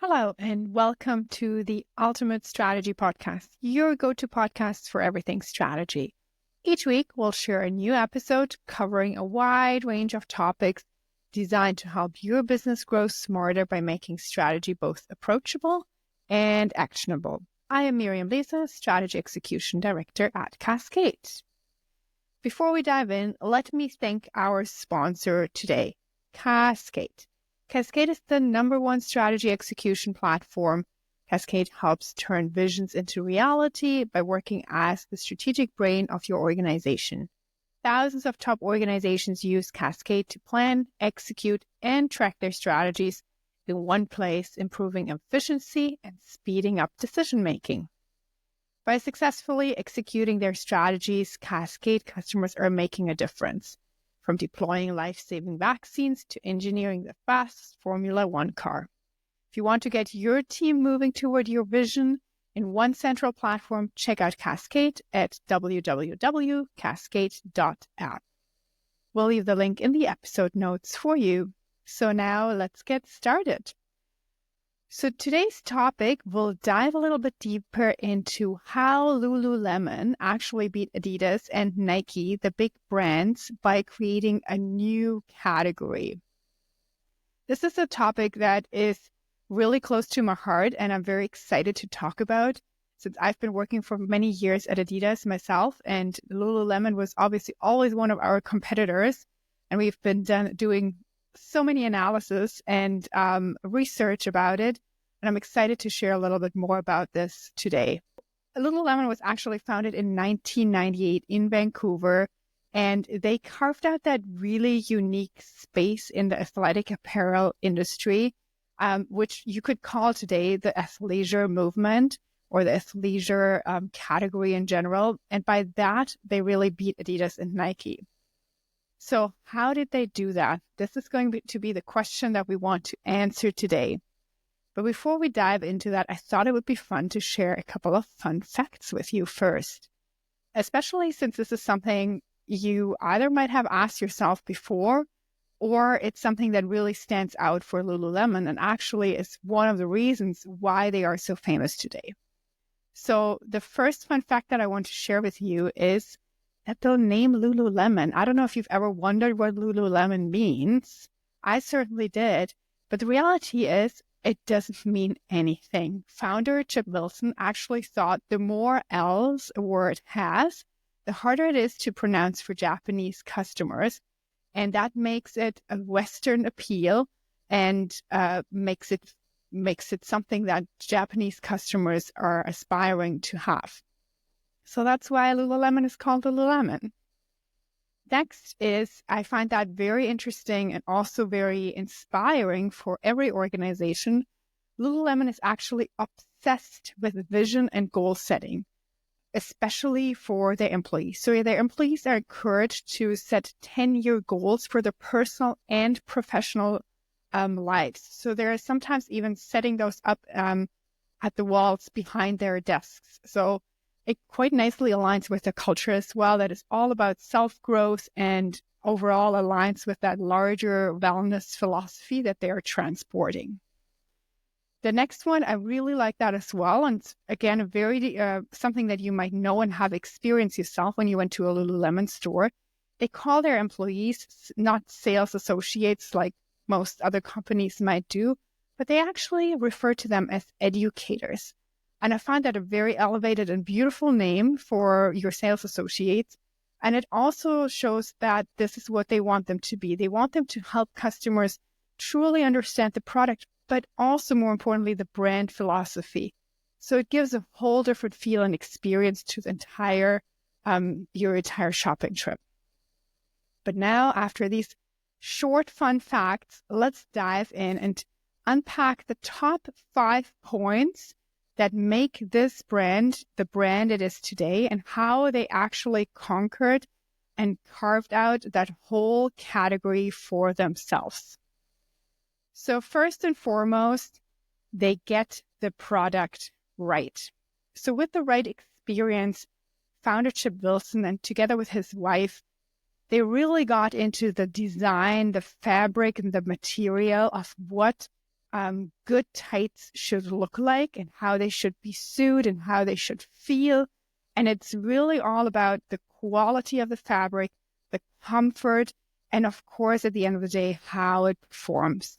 Hello, and welcome to the Ultimate Strategy Podcast, your go-to podcast for everything strategy. Each week, we'll share a new episode covering a wide range of topics designed to help your business grow smarter by making strategy both approachable and actionable. I am Miriam, Strategy Execution Director at Cascade. Before we dive in, let me thank our sponsor today, Cascade. Cascade is the #1 strategy execution platform. Cascade helps turn visions into reality by working as the strategic brain of your organization. Thousands of top organizations use Cascade to plan, execute, and track their strategies in one place, improving efficiency and speeding up decision-making. By successfully executing their strategies, Cascade customers are making a difference. From deploying life-saving vaccines to engineering the fastest Formula One car. If you want to get your team moving toward your vision in one central platform, check out Cascade at www.cascade.app. We'll leave the link in the episode notes for you. So now let's get started. So today's topic will dive a little bit deeper into how Lululemon actually beat Adidas and Nike, the big brands, by creating a new category. This is a topic that is really close to my heart and I'm very excited to talk about since I've been working for many years at Adidas myself, and Lululemon was obviously always one of our competitors, and we've been doing so many analysis and research about it, and I'm excited to share a little bit more about this today. Lululemon was actually founded in 1998 in Vancouver, and they carved out that really unique space in the athletic apparel industry, which you could call today the athleisure movement or the athleisure category in general. And by that, they really beat Adidas and Nike. So how did they do that? This is going to be the question that we want to answer today. But before we dive into that, I thought it would be fun to share a couple of fun facts with you first, especially since this is something you either might have asked yourself before, or it's something that really stands out for Lululemon and actually is one of the reasons why they are so famous today. So the first fun fact that I want to share with you is that the name Lululemon, I don't know if you've ever wondered what Lululemon means. I certainly did. But the reality is it doesn't mean anything. Founder Chip Wilson actually thought the more L's a word has, the harder it is to pronounce for Japanese customers. And that makes it a Western appeal and makes it something that Japanese customers are aspiring to have. So that's why Lululemon is called Lululemon. Next is, I find that very interesting and also very inspiring for every organization. Lululemon is actually obsessed with vision and goal setting, especially for their employees. So their employees are encouraged to set 10-year goals for their personal and professional lives. So they're sometimes even setting those up at the walls behind their desks. So it quite nicely aligns with the culture as well, that is all about self-growth and overall aligns with that larger wellness philosophy that they are transporting. The next one, I really like that as well. And again, a very something that you might know and have experienced yourself when you went to a Lululemon store. They call their employees not sales associates like most other companies might do, but they actually refer to them as educators. And I find that a very elevated and beautiful name for your sales associates. And it also shows that this is what they want them to be. They want them to help customers truly understand the product, but also more importantly, the brand philosophy. So it gives a whole different feel and experience to the your entire shopping trip. But now, after these short fun facts, let's dive in and unpack the top 5 points that make this brand the brand it is today and how they actually conquered and carved out that whole category for themselves. So first and foremost, they get the product right. So with the right experience, founder Chip Wilson and together with his wife, they really got into the design, the fabric, and the material of what good tights should look like and how they should be sewed and how they should feel. And it's really all about the quality of the fabric, the comfort, and of course, at the end of the day, how it performs.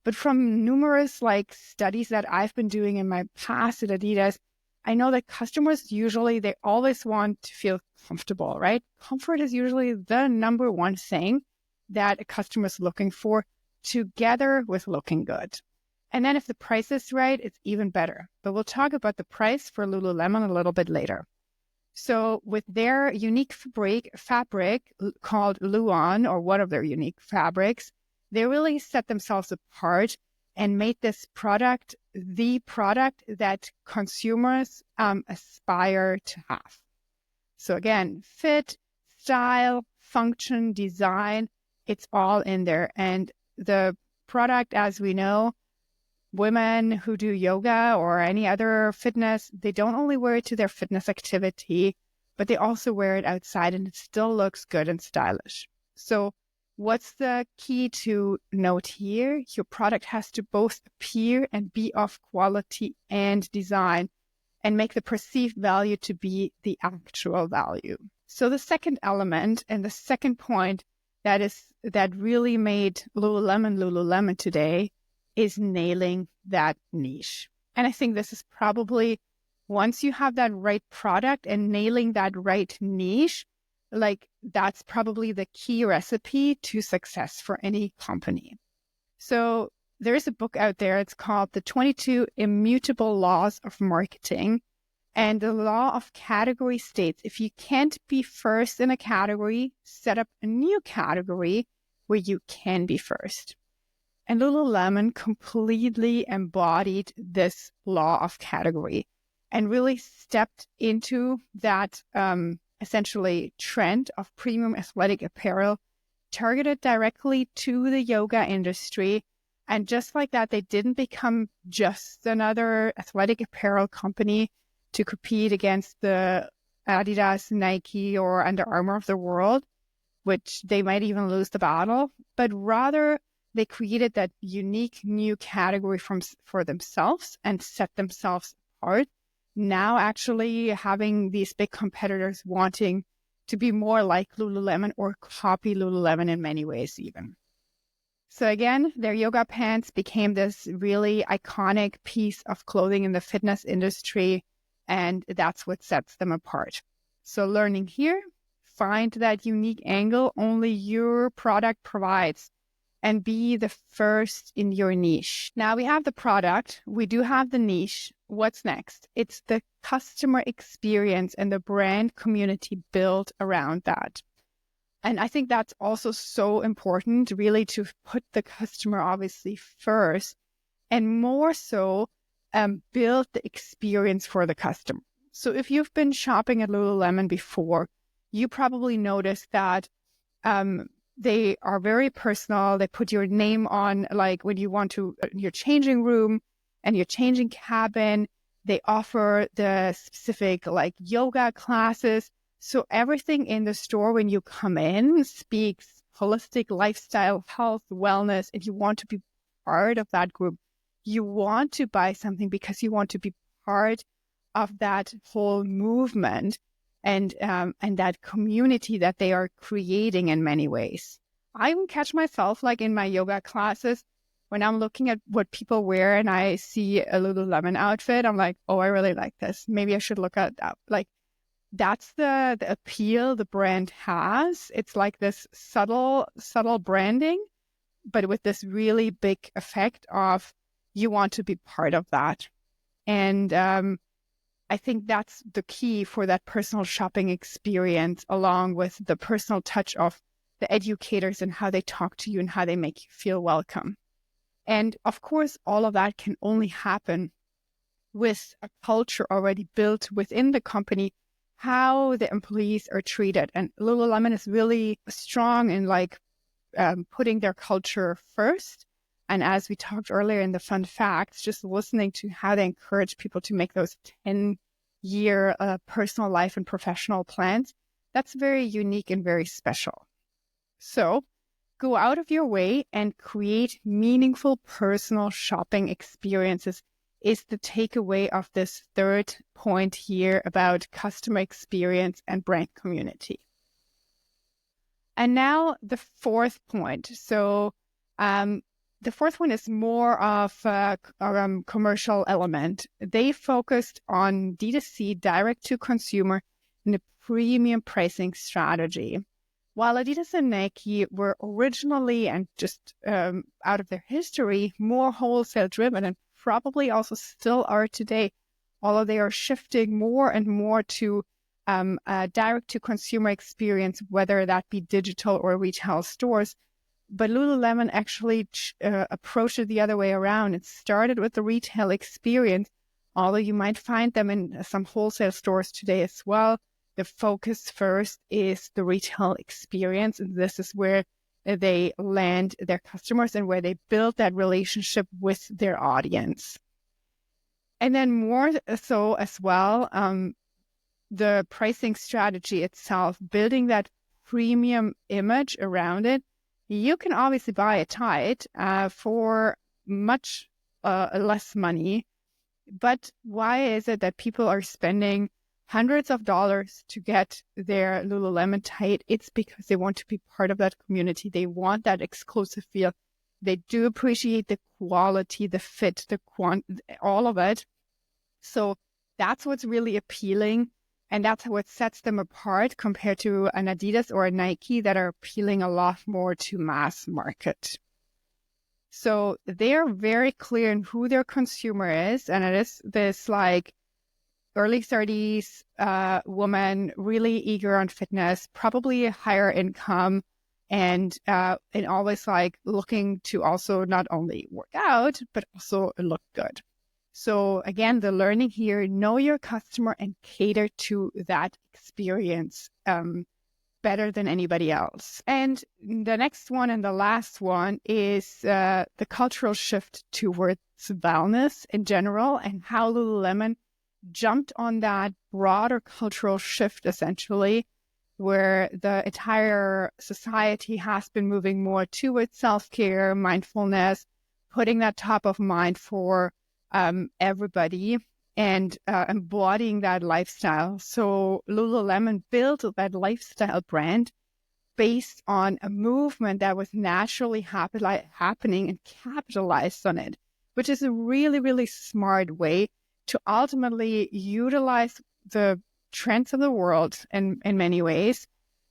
But from numerous studies that I've been doing in my past at Adidas, I know that customers they always want to feel comfortable, right? Comfort is usually the number one thing that a customer is looking for, together with looking good. And then if the price is right, it's even better. But we'll talk about the price for Lululemon a little bit later. So with their unique fabric called Luon, or one of their unique fabrics, they really set themselves apart and made this product the product that consumers aspire to have. So again, fit, style, function, design, it's all in there. And the product, as we know, women who do yoga or any other fitness, they don't only wear it to their fitness activity, but they also wear it outside and it still looks good and stylish. So what's the key to note here? Your product has to both appear and be of quality and design and make the perceived value to be the actual value. So the second element and the second point that really made Lululemon today is nailing that niche. And I think this is probably, once you have that right product and nailing that right niche, that's probably the key recipe to success for any company. So there's a book out there. It's called The 22 Immutable Laws of Marketing. And the law of category states, if you can't be first in a category, set up a new category where you can be first. And Lululemon completely embodied this law of category and really stepped into that essentially trend of premium athletic apparel targeted directly to the yoga industry. And just like that, they didn't become just another athletic apparel company to compete against the Adidas, Nike, or Under Armour of the world, which they might even lose the battle, but rather they created that unique new category for themselves and set themselves apart. Now actually having these big competitors wanting to be more like Lululemon or copy Lululemon in many ways even. So again, their yoga pants became this really iconic piece of clothing in the fitness industry, and that's what sets them apart. So learning here, find that unique angle only your product provides and be the first in your niche. Now we have the product, we do have the niche. What's next? It's the customer experience and the brand community built around that. And I think that's also so important, really, to put the customer obviously first, and more so build the experience for the customer. So if you've been shopping at Lululemon before, you probably noticed that they are very personal. They put your name on, when you want to, your changing room and your changing cabin. They offer the specific yoga classes. So everything in the store when you come in speaks holistic lifestyle, health, wellness. If you want to be part of that group, you want to buy something because you want to be part of that whole movement and that community that they are creating in many ways. I even catch myself in my yoga classes when I'm looking at what people wear and I see a Lululemon outfit. I'm like, oh, I really like this. Maybe I should look at that. That's the appeal the brand has. It's like this subtle branding, but with this really big effect of you want to be part of that. And I think that's the key for that personal shopping experience, along with the personal touch of the educators and how they talk to you and how they make you feel welcome. And of course, all of that can only happen with a culture already built within the company, how the employees are treated. And Lululemon is really strong in putting their culture first. And as we talked earlier in the fun facts, just listening to how they encourage people to make those 10-year personal life and professional plans, that's very unique and very special. So go out of your way and create meaningful personal shopping experiences is the takeaway of this third point here about customer experience and brand community. And now the fourth point. So the fourth one is more of a commercial element. They focused on D2C, direct to consumer, and a premium pricing strategy. While Adidas and Nike were originally and just out of their history more wholesale driven and probably also still are today, although they are shifting more and more to a direct to consumer experience, whether that be digital or retail stores. But Lululemon actually approached it the other way around. It started with the retail experience, although you might find them in some wholesale stores today as well. The focus first is the retail experience, and this is where they land their customers and where they build that relationship with their audience. And then more so as well, the pricing strategy itself, building that premium image around it. You can obviously buy it tight for much less money, but why is it that people are spending hundreds of dollars to get their Lululemon tight? It's because they want to be part of that community. They want that exclusive feel. They do appreciate the quality, the fit, all of it. So that's what's really appealing. And that's what sets them apart compared to an Adidas or a Nike that are appealing a lot more to mass market. So they're very clear in who their consumer is. And it is this like early 30s woman, really eager on fitness, probably a higher income, and always like looking to also not only work out, but also look good. So again, the learning here, know your customer and cater to that experience better than anybody else. And the next one and the last one is the cultural shift towards wellness in general, and how Lululemon jumped on that broader cultural shift, essentially, where the entire society has been moving more towards self-care, mindfulness, putting that top of mind for everybody, and embodying that lifestyle. So Lululemon built that lifestyle brand based on a movement that was naturally happening and capitalized on it, which is a really, really smart way to ultimately utilize the trends of the world in many ways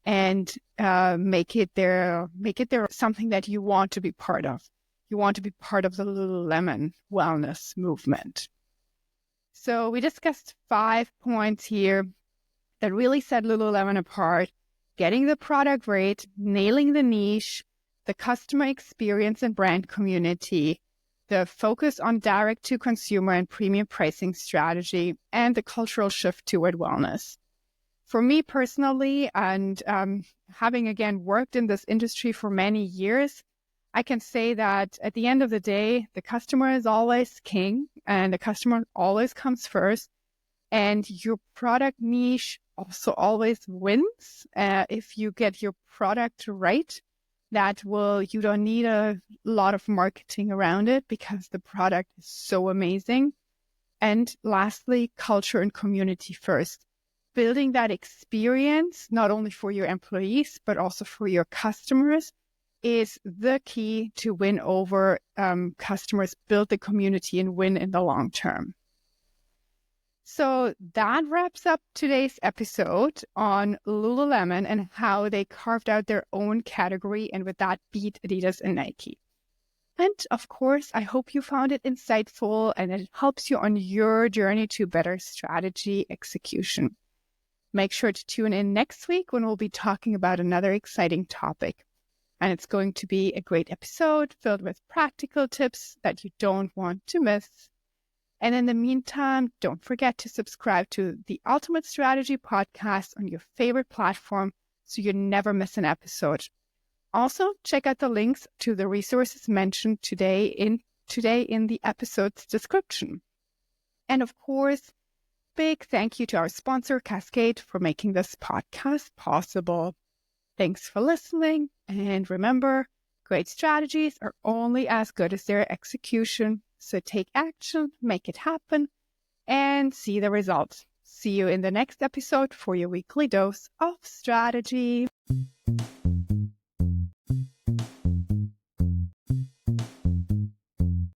and make it there something that you want to be part of. You want to be part of the Lululemon wellness movement. So we discussed 5 points here that really set Lululemon apart: getting the product right, nailing the niche, the customer experience and brand community, the focus on direct to consumer and premium pricing strategy, and the cultural shift toward wellness. For me personally, and having again worked in this industry for many years, I can say that at the end of the day, the customer is always king and the customer always comes first. And your product niche also always wins. If you get your product right, you don't need a lot of marketing around it because the product is so amazing. And lastly, culture and community first. Building that experience, not only for your employees, but also for your customers, is the key to win over customers, build the community, and win in the long term. So that wraps up today's episode on Lululemon and how they carved out their own category and with that beat Adidas and Nike. And of course, I hope you found it insightful and it helps you on your journey to better strategy execution. Make sure to tune in next week when we'll be talking about another exciting topic. And it's going to be a great episode filled with practical tips that you don't want to miss. And in the meantime, don't forget to subscribe to the Ultimate Strategy podcast on your favorite platform so you never miss an episode. Also, check out the links to the resources mentioned today in the episode's description. And of course, big thank you to our sponsor, Cascade, for making this podcast possible. Thanks for listening, and remember, Great strategies are only as good as their execution. So take action, make it happen, and see the results. See you in the next episode for your weekly dose of strategy.